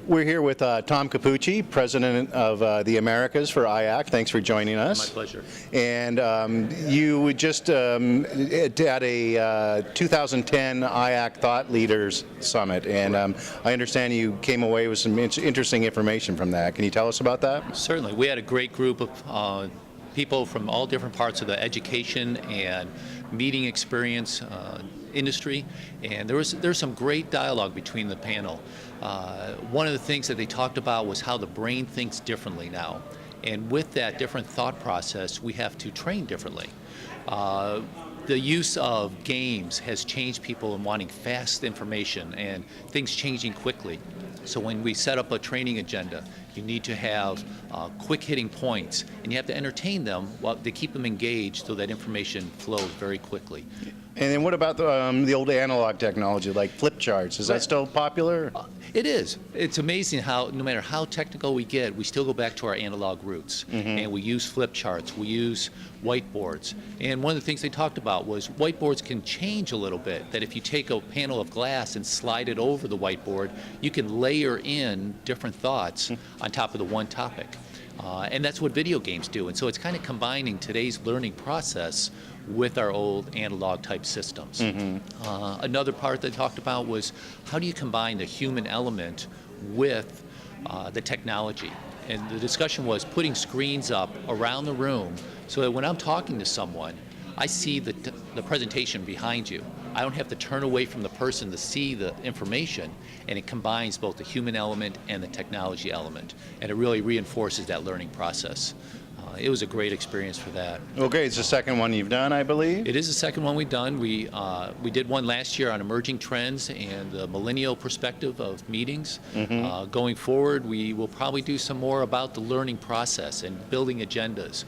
We're here with Tom Capucci, President of the Americas for IAC. Thanks for joining us. My pleasure. And you were just at a 2010 IAC Thought Leaders Summit, and I understand you came away with some interesting information from that. Can you tell us about that? Certainly. We had a great group of people from all different parts of the education and meeting experience industry, and there's some great dialogue between the panel. One of the things that they talked about was how the brain thinks differently now, and with that different thought process, we have to train differently. The use of games has changed people in wanting fast information and things changing quickly. So when we set up a training agenda, you need to have quick hitting points, and you have to entertain them while they keep them engaged so that information flows very quickly. And then what about the old analog technology like flip charts? Is that still popular? It is. It's amazing how no matter how technical we get, we still go back to our analog roots. And we use flip charts, we use whiteboards. And one of the things they talked about was whiteboards can change a little bit, that if you take a panel of glass and slide it over the whiteboard, you can layer in different thoughts on top of the one topic. And that's what video games do. And so it's kind of combining today's learning process with our old analog type systems. Another part they talked about was how do you combine the human element with the technology? And the discussion was putting screens up around the room so that when I'm talking to someone, I see the presentation behind you. I don't have to turn away from the person to see the information, and it combines both the human element and the technology element, and it really reinforces that learning process. It was a great experience for that. Okay, it's the second one you've done, I believe? It is the second one we've done. We did one last year on emerging trends and the millennial perspective of meetings. Going forward, we will probably do some more about the learning process and building agendas.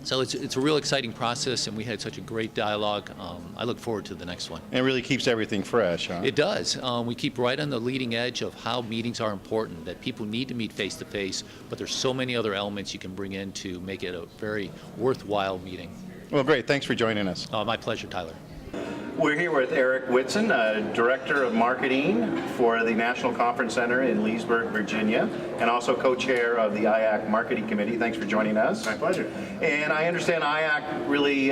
So it's a real exciting process, and we had such a great dialogue. I look forward to the next one. And it really keeps everything fresh, huh? It does. We keep right on the leading edge of how meetings are important, that people need to meet face-to-face, but there's so many other elements you can bring in to make it a very worthwhile meeting. Well, great. Thanks for joining us. My pleasure, Tyler. We're here with Eric Whitson, Director of Marketing for the National Conference Center in Leesburg, Virginia, and also co-chair of the IAC Marketing Committee. Thanks for joining us. My pleasure. And I understand IAC really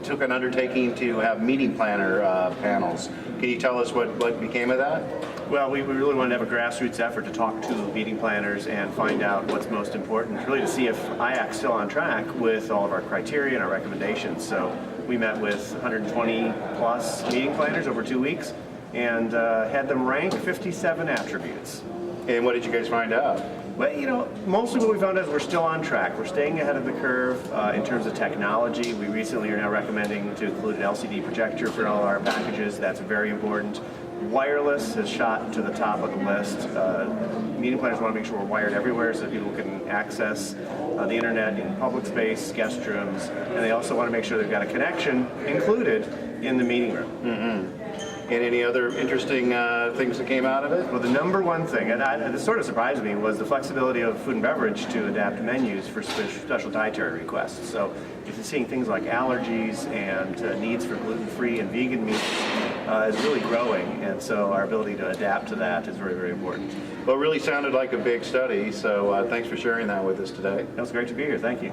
took an undertaking to have meeting planner panels. Can you tell us what became of that? Well, we really wanted to have a grassroots effort to talk to meeting planners and find out what's most important, really to see if IAC's still on track with all of our criteria and our recommendations. So we met with 120 plus meeting planners over 2 weeks and had them rank 57 attributes. And what did you guys find out? Well, you know, mostly what we found is we're still on track. We're staying ahead of the curve in terms of technology. We recently are now recommending to include an LCD projector for all our packages. That's very important. Wireless has shot to the top of the list. Meeting planners want to make sure we're wired everywhere so that people can access the internet in public space, guest rooms, and they also want to make sure they've got a connection included in the meeting room. And any other interesting things that came out of it? Well, the number one thing, and this sort of surprised me, was the flexibility of food and beverage to adapt menus for special dietary requests. So if you're seeing things like allergies and needs for gluten-free and vegan meats is really growing, and so our ability to adapt to that is very, very important. Well, it really sounded like a big study, so thanks for sharing that with us today. It was great to be here. Thank you.